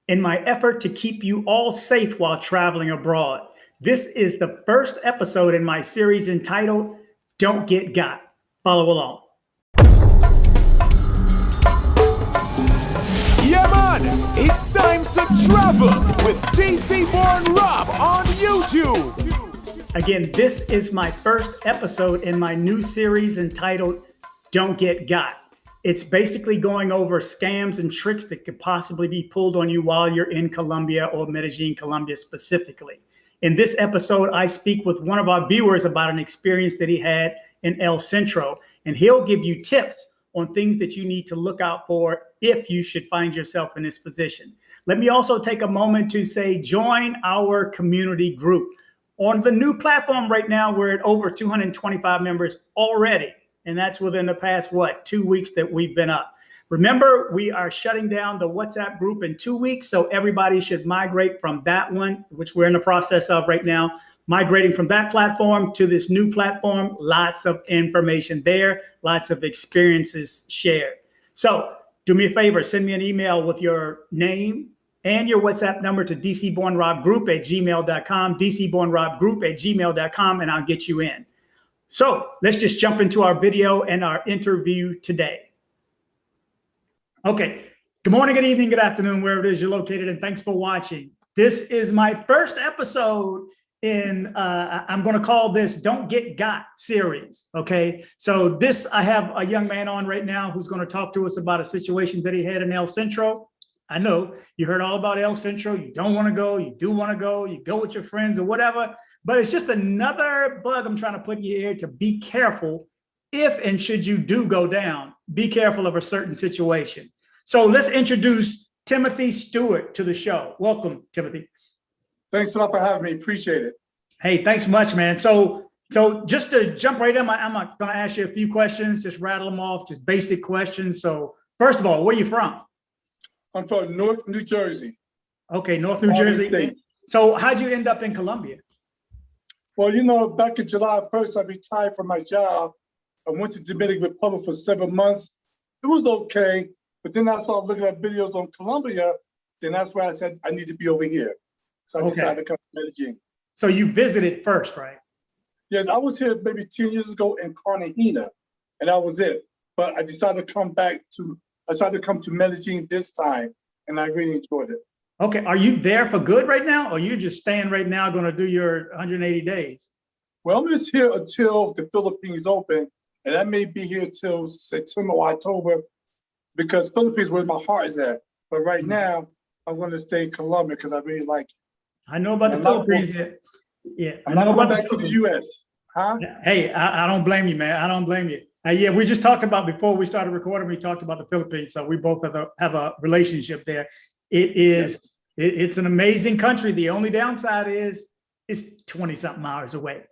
in my effort to keep you all safe while traveling abroad. This is the first episode in my series entitled Don't Get Got. Follow along. Yeah, man, it's time to travel with DC Born Rob on YouTube. Again, this is my first episode in my new series entitled Don't Get Got. It's basically going over scams and tricks that could possibly be pulled on you while you're in Colombia or Medellin, Colombia specifically. In this episode, I speak with one of our viewers about an experience that he had in El Centro, and he'll give you tips on things that you need to look out for if you should find yourself in this position. Let me also take a moment to say, join our community group. On the new platform right now, we're at over 225 members already. And that's within the past, 2 weeks that we've been up. Remember, we are shutting down the WhatsApp group in 2 weeks. So everybody should migrate from that one, which we're in the process of right now, migrating from that platform to this new platform. Lots of information there, lots of experiences shared. So do me a favor, send me an email with your name and your WhatsApp number to dcbornrobgroup@gmail.com, dcbornrobgroup@gmail.com, and I'll get you in. So let's just jump into our video and our interview today. Okay. Good morning, good evening, good afternoon, wherever it is you're located, and thanks for watching. This is my first episode in, I'm going to call this Don't Get Got series. Okay. So I have a young man on right now who's going to talk to us about a situation that he had in El Centro. I know you heard all about El Centro. You don't want to go. You do want to go. You go with your friends or whatever. But it's just another bug I'm trying to put in your ear to be careful if and should you do go down. Be careful of a certain situation. So let's introduce Timothy Stewart to the show. Welcome, Timothy. Thanks a lot for having me. Appreciate it. Hey, thanks much, man. So just to jump right in, I'm going to ask you a few questions, just rattle them off, just basic questions. So first of all, where are you from? I'm from North New Jersey. Okay, North New Jersey. State. So how'd you end up in Colombia? Well, back in July 1st, I retired from my job. I went to Dominican Republic for 7 months. It was okay, but then I started looking at videos on Colombia. Then that's why I said I need to be over here. So I decided to come to Medellin. So you visited first, right? Yes, I was here maybe 10 years ago in Cartagena, and that was it. But I decided to come to Medellin this time, and I really enjoyed it. Okay, are you there for good right now, or you just staying right now, going to do your 180 days? Well, I'm just here until the Philippines open, and I may be here till September or October, because Philippines is where my heart is at. But right now, I'm going to stay in Colombia because I really like it. I know about the Philippines. Yeah, I'm not going back to the U.S. Huh? Hey, I don't blame you, man. I don't blame you. Yeah, we just talked about before we started recording. We talked about the Philippines, so we both have a relationship there. It's an amazing country. The only downside is it's 20-something hours away.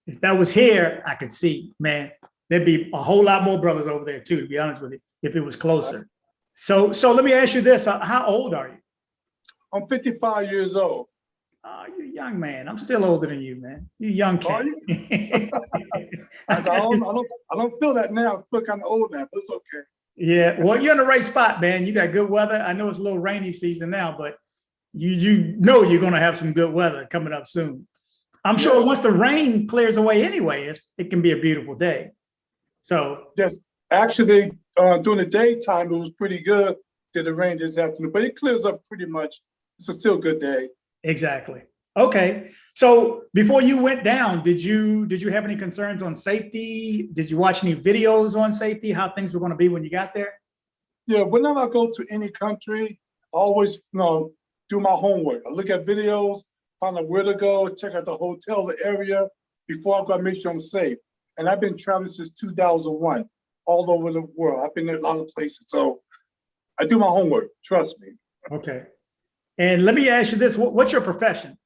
If that was here, I could see, man, there'd be a whole lot more brothers over there too, to be honest with you, if it was closer. So let me ask you this. How old are you? I'm 55 years old. Oh, you're a young man. I'm still older than you, man. You're a young cat. I don't feel that now. I feel kind of old now, but it's okay. Yeah, well, you're in the right spot, man. You got good weather. I know it's a little rainy season now, but you know you're going to have some good weather coming up soon. I'm sure once the rain clears away anyway, it can be a beautiful day. So yes, actually, during the daytime, it was pretty good. Did the rain this afternoon, but it clears up pretty much. It's a still good day. Exactly. Okay. So before you went down, did you have any concerns on safety? Did you watch any videos on safety, how things were going to be when you got there? Yeah, whenever I go to any country, I always do my homework. I look at videos, find out where to go, check out the hotel, the area, before I go, I make sure I'm safe. And I've been traveling since 2001, all over the world. I've been in a lot of places. So I do my homework, trust me. Okay. And let me ask you this, what's your profession?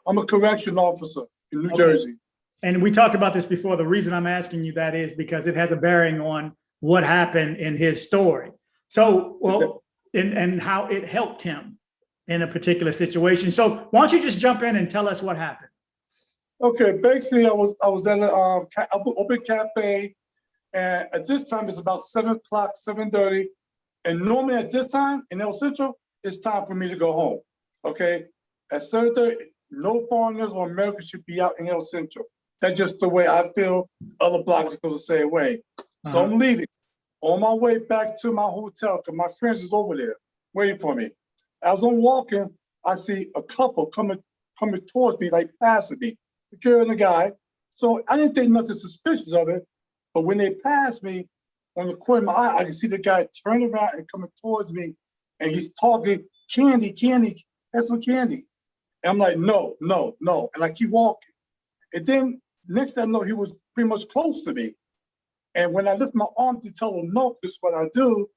I'm a correction officer in New Jersey. And we talked about this before. The reason I'm asking you that is because it has a bearing on what happened in his story. So, and how it helped him in a particular situation. So why don't you just jump in and tell us what happened? Okay, basically I was at an open cafe, and at this time it's about 7 o'clock, 7:30. And normally at this time in El Centro, it's time for me to go home. Okay. At 7:30, no foreigners or Americans should be out in El Centro. That's just the way I feel. Other bloggers feel the same way. So I'm leaving. On my way back to my hotel, because my friends is over there waiting for me. As I'm walking, I see a couple coming towards me, like passing me, the girl and the guy. So I didn't think nothing suspicious of it. But when they passed me, on the corner of my eye, I can see the guy turn around and coming towards me, and he's talking, candy, have some candy. And I'm like, no. And I keep walking. And then next thing I know, he was pretty much close to me. And when I lift my arm to tell him no, this is what I do,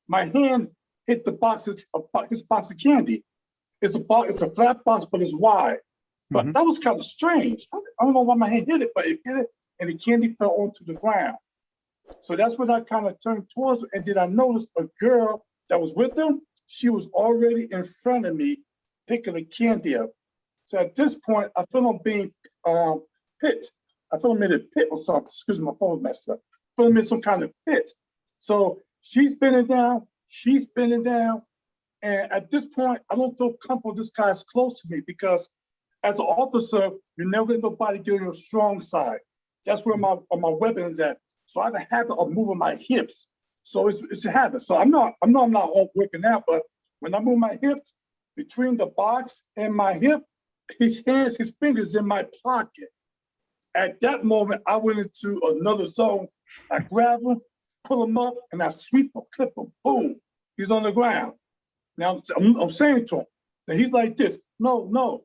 my hand hit the box of his box of candy. It's a flat box, but it's wide. But that was kind of strange. I don't know why my hand hit it, but it hit it, and the candy fell onto the ground. So that's when I kind of turned towards her, and then I noticed a girl that was with him. She was already in front of me, picking the candy up. So at this point, I feel I'm being pit. I feel I'm in a pit or something. Excuse me, my phone messed up. I feel I'm in some kind of pit. So she's bending down, he's bending down. And at this point, I don't feel comfortable this guy's close to me, because as an officer, you never let nobody get on your strong side. That's where my weapon is at. So I have a habit of moving my hips. So it's a habit. So I'm not all working out, but when I move my hips between the box and my hip, his fingers in my pocket. At that moment, I went into another zone. I grab him, pull him up, and I sweep him, clip him, boom. He's on the ground. Now I'm saying to him, and he's like this, no.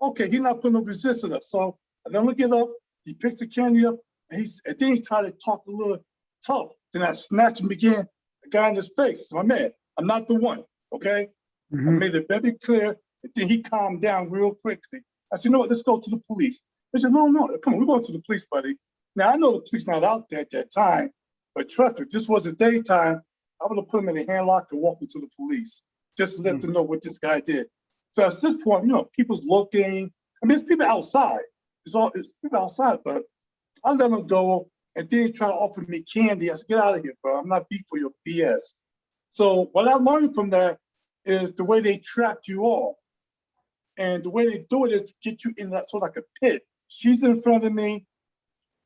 Okay, he's not putting no resistance up. So I let him get up, he picks the candy up, and then he tried to talk a little tough. Then I snatched him again, the guy in his face. My man, I'm not the one, okay? I made it very clear, and then he calmed down real quickly. I said, you know what, let's go to the police. He said, no, come on, we're going to the police, buddy. Now, I know the police not out there at that time, but trust me, if this was a daytime, I would have put him in a handlock and walked him to the police, just to let them know what this guy did. So at this point, people's looking. I mean, it's people outside. It's people outside, but I let him go, and then he tried to offer me candy. I said, get out of here, bro. I'm not beat for your BS. So what I learned from that is the way they trapped you off. And the way they do it is to get you in that sort of like a pit. She's in front of me.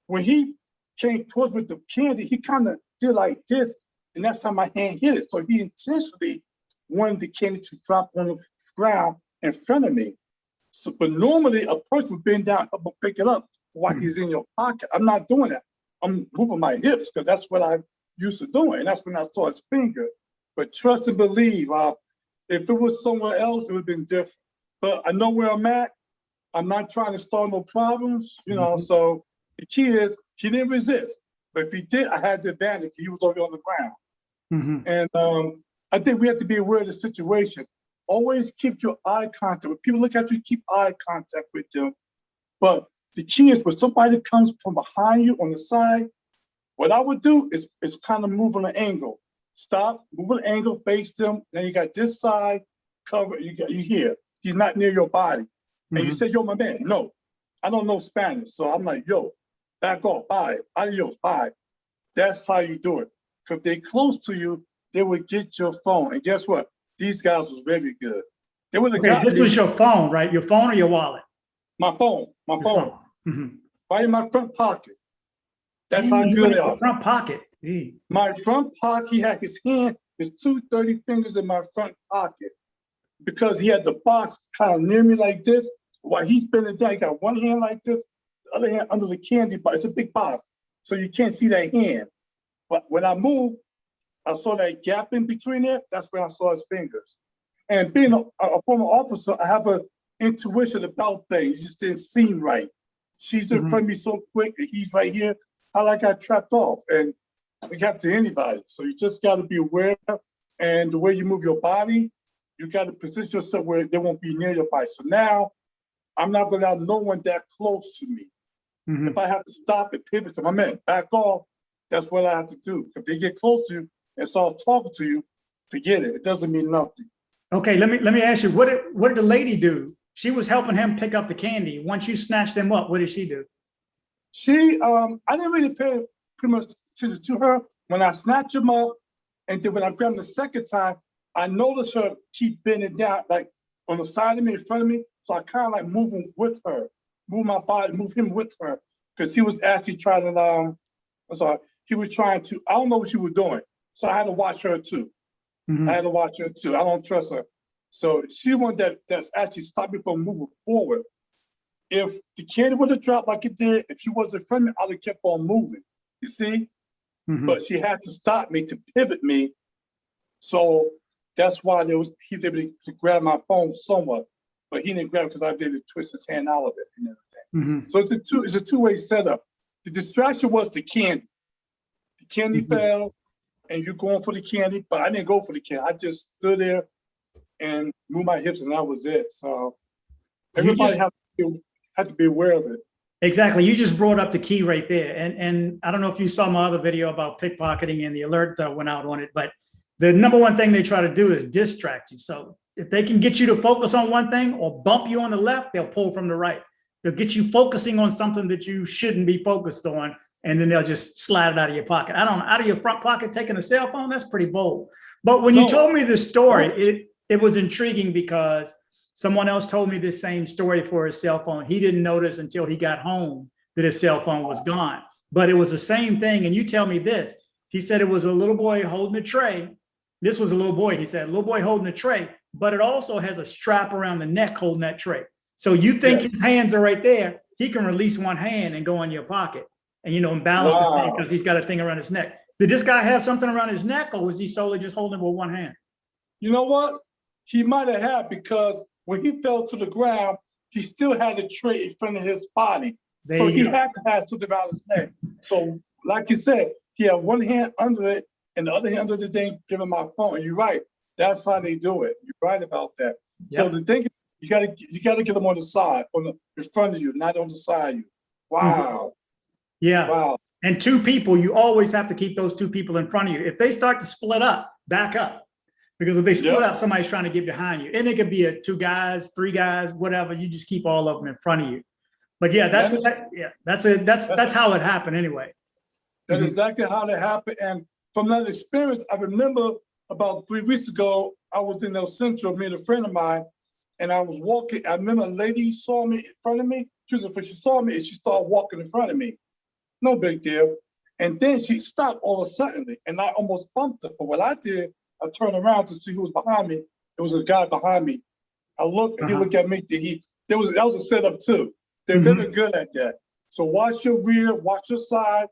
When he came towards with the candy, he kind of did like this, and that's how my hand hit it. So he intentionally wanted the candy to drop on the ground in front of me. So, but normally a person would bend down and pick it up while he's in your pocket. I'm not doing that. I'm moving my hips because that's what I'm used to doing. And that's when I saw his finger. But trust and believe, if it was somewhere else, it would have been different. But I know where I'm at. I'm not trying to start no problems, So the key is he didn't resist. But if he did, I had the advantage. He was already on the ground. And I think we have to be aware of the situation. Always keep your eye contact. When people look at you, keep eye contact with them. But the key is when somebody comes from behind you on the side, what I would do is kind of move on an angle. Stop, move an angle, face them. Then you got this side covered. You here. He's not near your body. And you say, yo, my man, no, I don't know Spanish. So I'm like, yo, back off, bye, adios, bye. That's how you do it. Because if they're close to you, they would get your phone. And guess what? These guys was very good. They would have got this was your phone, right? Your phone or your wallet? My phone. Right in my front pocket. That's how good they are. Front pocket. My front pocket, he had his 2 30 fingers in my front pocket, because he had the box kind of near me like this. While he's bending down, he got one hand like this, the other hand under the candy box. It's a big box, so you can't see that hand. But when I moved, I saw that gap in between there. That's when I saw his fingers. And being a former officer, I have an intuition about things. It just didn't seem right. She's in front of me so quick, and he's right here. I got trapped off, and it got to anybody. So you just got to be aware, and the way you move your body, you got to position yourself where they won't be near your body. So now, I'm not going to allow no one that close to me. If I have to stop and pivot to my man, back off, that's what I have to do. If they get close to you and start talking to you, forget it. It doesn't mean nothing. Okay, let me ask you, what did the lady do? She was helping him pick up the candy. Once you snatched him up, what did she do? She, I didn't really pay pretty much attention to her. When I snatched him up, and then when I grabbed him the second time, I noticed her keep bending down, like on the side of me, in front of me. So I kind of like moving with her, move my body, move him with her, because he was actually trying to, I'm sorry, he was trying to, I don't know what she was doing. So I had to watch her too. Mhm. I had to watch her too. I don't trust her. So she one that's actually stopped me from moving forward. If the candy would have dropped like it did, if she wasn't in front of me, I'd have kept on moving. You see? Mhm. But she had to stop me to pivot me. So that's why he was able to grab my phone somewhat, but he didn't grab it because I did twist his hand out of it and everything. Mhm. So it's a two-way setup. The distraction was the candy. The candy Mhm. fell, and you're going for the candy, but I didn't go for the candy. I just stood there and moved my hips, and that was it. So everybody has to be aware of it. Exactly. You just brought up the key right there. And I don't know if you saw my other video about pickpocketing and the alert that went out on it, but the number one thing they try to do is distract you. So if they can get you to focus on one thing or bump you on the left, they'll pull from the right. They'll get you focusing on something that you shouldn't be focused on, and then they'll just slide it out of your pocket. Out of your front pocket, taking a cell phone, that's pretty bold. But when you told me this story, it was intriguing because someone else told me this same story for his cell phone. He didn't notice until he got home that his cell phone was gone. But it was the same thing. And you tell me this. He said it was a little boy holding a tray. This was a little boy. He said, a little boy holding a tray, but it also has a strap around the neck holding that tray. So you think his hands are right there. He can release one hand and go in your pocket and, and balance the thing because he's got a thing around his neck. Did this guy have something around his neck, or was he solely just holding it with one hand? You know what? He might have had, because when he fell to the ground, he still had a tray in front of his body. So he had to have something around his neck. So like you said, he had one hand under it and the other hand under the thing, giving my phone. And you're right. That's how they do it. You're right about that. Yep. So the thing, you gotta get them on the side, in front of you, not on the side of you. Wow. Yeah. Wow. And two people, you always have to keep those two people in front of you. If they start to split up, back up. Because if they split up, somebody's trying to get behind you. And it could be two guys, three guys, whatever. You just keep all of them in front of you. But yeah, that's how it happened anyway. That's exactly how it happened. And from that experience, I remember about 3 weeks ago, I was in El Centro, me and a friend of mine, and I was walking. I remember a lady saw me in front of me. She saw me and she started walking in front of me. No big deal. And then she stopped all of a sudden, and I almost bumped her. But what I did, I turned around to see who was behind me. There was a guy behind me. I looked, and he looked at me. That was a setup too. They're very good at that. So watch your rear, watch your side.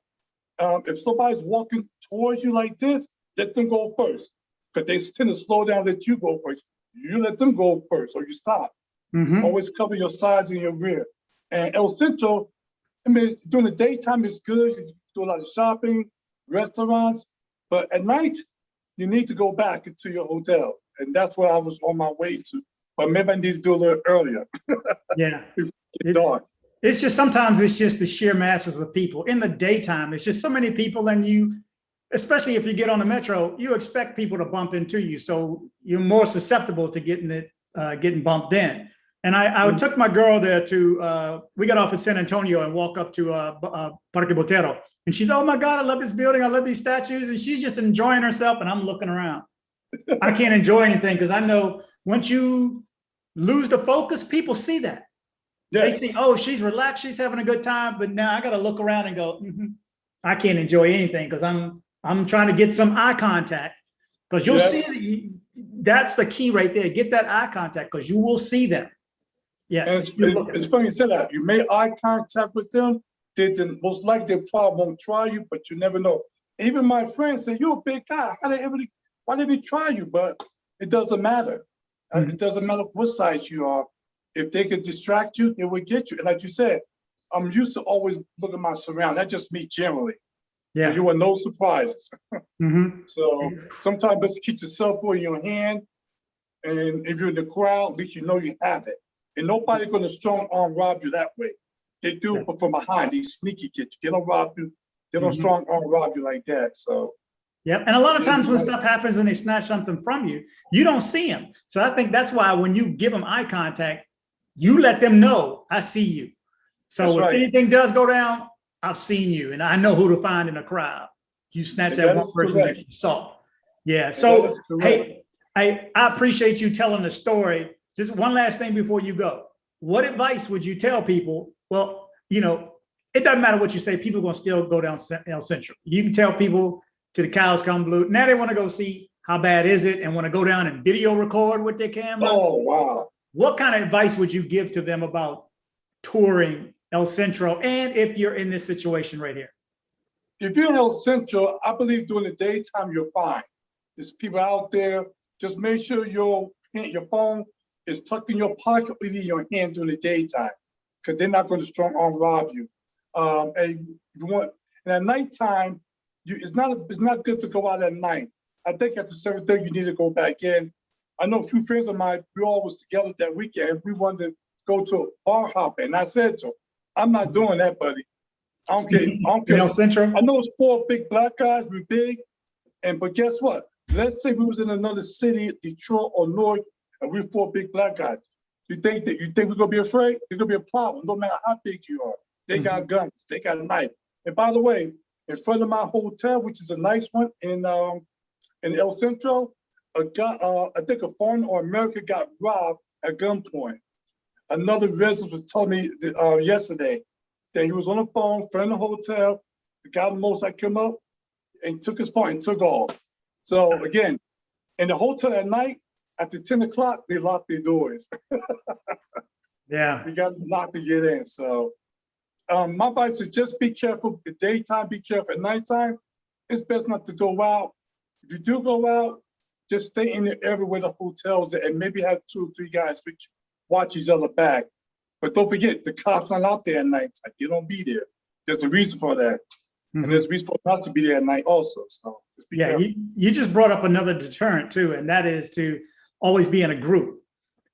If somebody's walking towards you like this, let them go first, because they tend to slow down, let you go first. You let them go first, or you stop. Always cover your sides and your rear. And El Centro, I mean, during the daytime, it's good. You do a lot of shopping, restaurants, but at night, you need to go back into your hotel. And that's where I was on my way to. But maybe I need to do a little earlier. Yeah. It's dark. It's just, sometimes it's just the sheer masses of people. In the daytime, it's just so many people, and you, especially if you get on the metro, you expect people to bump into you. So you're more susceptible to getting bumped in. And I took my girl there we got off at San Antonio and walk up to Parque Botero. And she's, oh my God, I love this building. I love these statues. And she's just enjoying herself. And I'm looking around. I can't enjoy anything because I know once you lose the focus, people see that. They see, oh, she's relaxed. She's having a good time. But now I got to look around and go, I can't enjoy anything because I'm trying to get some eye contact, because you'll see that's the key right there. Get that eye contact because you will see them. Yeah. And it's funny you said that. You made eye contact with them. Most likely they probably won't try you, but you never know. Even my friends say, you're a big guy. Why did they try you? But it doesn't matter. It doesn't matter what size you are. If they could distract you, they would get you. And like you said, I'm used to always looking at my surroundings. That's just me generally. Yeah. You are no surprises. So sometimes just keep your cell phone in your hand. And if you're in the crowd, at least you know you have it. And nobody's going to strong arm rob you that way. They do, but from behind, these sneaky kids, they don't rob you. They don't strong arm rob you like that. So. Yeah, and a lot of times when stuff happens and they snatch something from you, you don't see them. So I think that's why when you give them eye contact, you let them know, I see you. So if anything does go down, I've seen you and I know who to find in a crowd. You snatch that one person that you saw. Yeah. So, hey, I appreciate you telling the story. Just one last thing before you go. What advice would you tell people? Well, it doesn't matter what you say. People are going to still go down El Centro. You can tell people to the cows come blue. Now they want to go see how bad is it and want to go down and video record with their camera. Oh, wow. What kind of advice would you give to them about touring El Centro? And if you're in this situation right here? If you're in El Centro, I believe during the daytime, you're fine. There's people out there. Just make sure your phone is tucked in your pocket or in your hand during the daytime, because they're not going to strong arm rob you. And if you want, and at nighttime, it's not good to go out at night. I think after 7:30, you need to go back in. I know a few friends of mine, we all was together that weekend. We wanted to go to a bar hopping. And I said to him, I'm not doing that, buddy. I don't care. I don't care. El Centro? I know it's 4 big black guys, we're big. But guess what? Let's say we was in another city, Detroit or North, and we're 4 big black guys. You think we're gonna be afraid? It's gonna be a problem, no matter how big you are. They got guns, they got a knife. And by the way, in front of my hotel, which is a nice one in El Centro, a guy, I think a foreigner or American got robbed at gunpoint. Another resident was telling me yesterday that he was on the phone in front of the hotel. The guy on the motorcycle came up and took his phone and took off. So again, in the hotel at night, after 10 o'clock, they lock their doors. Yeah. You got to lock to get in. So my advice is just be careful at daytime, be careful at nighttime. It's best not to go out. If you do go out, just stay in the area where the hotels are and maybe have 2 or 3 guys which watch each other back. But don't forget, the cops not out there at night. They don't be there. There's a reason for that. And there's a reason for us to be there at night also. So just be careful. You just brought up another deterrent too, and that is to always be in a group.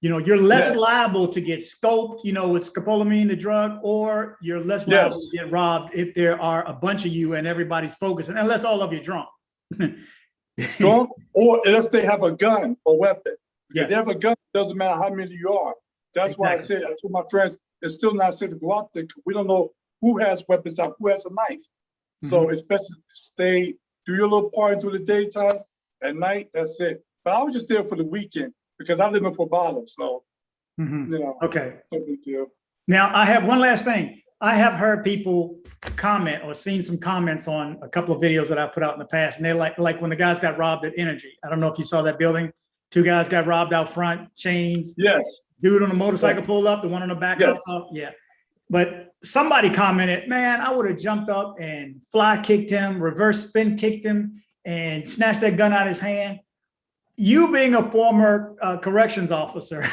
You're less liable to get scoped, with scopolamine, the drug, or you're less liable to get robbed if there are a bunch of you and everybody's focusing, unless all of you drunk. Drunk, or unless they have a gun or weapon. If they have a gun, it doesn't matter how many you are. That's why I told my friends, it's still not safe to go out there. We don't know who has weapons out, who has a knife. So it's best to do your little party through the daytime. At night, that's it. But I was just there for the weekend because I live in Poblanos, so Okay. no big deal. Now I have one last thing. I have heard people comment or seen some comments on a couple of videos that I put out in the past, and they're like when the guys got robbed at Energy. I don't know if you saw that building. 2 guys got robbed out front, chains. Yes. Dude on a motorcycle pulled up, the one on the back. Yes. Yeah. But somebody commented, man, I would have jumped up and fly kicked him, reverse spin kicked him, and snatched that gun out of his hand. You being a former corrections officer,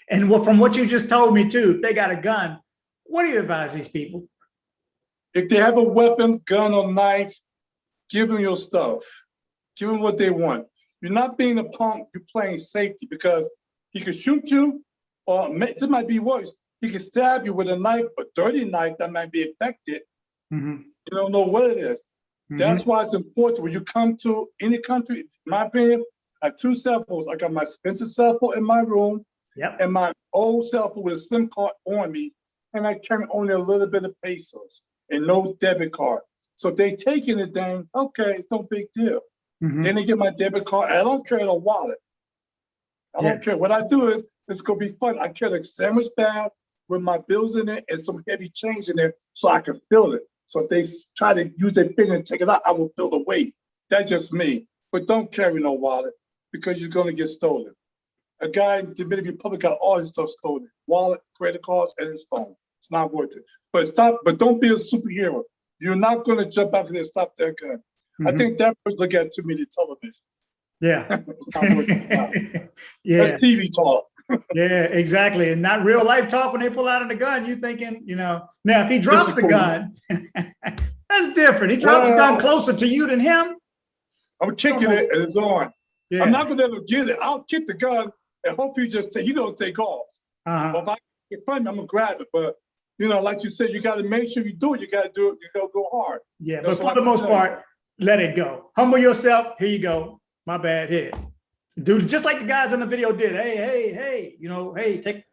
and from what you just told me too, if they got a gun, what do you advise these people? If they have a weapon, gun or knife, give them your stuff. Give them what they want. You're not being a punk, you're playing safety, because he could shoot you, or it might be worse. He can stab you with a knife, a dirty knife that might be infected. You don't know what it is. That's why it's important when you come to any country, in my opinion, I have 2 cell phones. I got my expensive cell phone in my room and my old cell phone with a SIM card on me. And I carry only a little bit of pesos and no debit card. So if they take anything, okay, it's no big deal. Then they get my debit card. I don't carry a wallet. I don't care. What I do is, it's going to be fun. I carry a sandwich bag with my bills in it and some heavy change in there so I can feel it. So if they try to use their finger and take it out, I will feel the weight. That's just me. But don't carry no wallet because you're going to get stolen. A guy in the Dominican Republic got all his stuff stolen. Wallet, credit cards, and his phone. It's not worth it. But don't be a superhero. You're not going to jump out there and stop that gun. I think that person look at too many television. Yeah. That's TV talk. Yeah, exactly. And not real life talk when they pull out of the gun. You thinking, now if he drops the gun, that's different. He drops the gun closer to you than him. I'm kicking it and it's on. I'm not gonna ever get it. I'll kick the gun and hope you just take off. Or if I get front, I'm gonna grab it. But like you said, you gotta make sure you do it. You gotta do it, you gotta go hard. Yeah, but for the most part, let it go. Humble yourself. Here you go. My bad. Here. Dude, just like the guys in the video did. Hey, hey, take,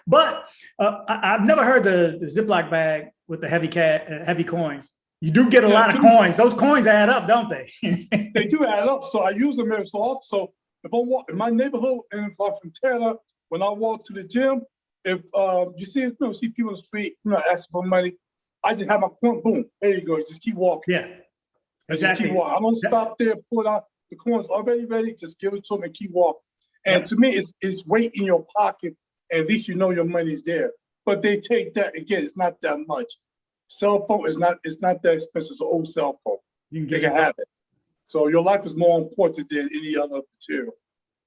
But I've never heard the Ziploc bag with the heavy coins. You do get a lot of coins. Those coins add up, don't they? They do add up. So I use them as also. If I walk in my neighborhood and if I'm from Taylor, when I walk to the gym, if you see people in the street, asking for money, I just have my coin, boom, there you go. Just keep walking. Yeah, And exactly. just keep walking. I don't stop there, pull out the coins already ready, just give it to them and keep walking. And to me, it's weight in your pocket, and at least you know your money's there. But they take that, again, it's not that much. Cell phone is not that expensive. It's an old cell phone. They can have it. So your life is more important than any other material.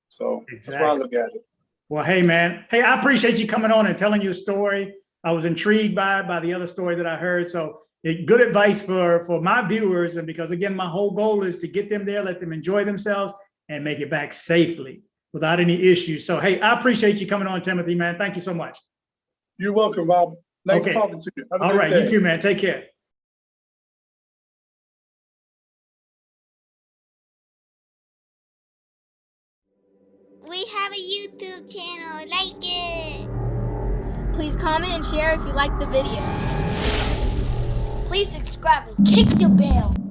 So that's why I look at it. Well, hey, man. Hey, I appreciate you coming on and telling your story. I was intrigued by the other story that I heard. So good advice for my viewers. And because, again, my whole goal is to get them there, let them enjoy themselves, and make it back safely without any issues. So, hey, I appreciate you coming on, Timothy, man. Thank you so much. You're welcome, Rob. Nice talking to you. Have a good day. You too, man. Take care. We have a YouTube channel, like it. Please comment and share if you liked the video. Please subscribe and kick the bell.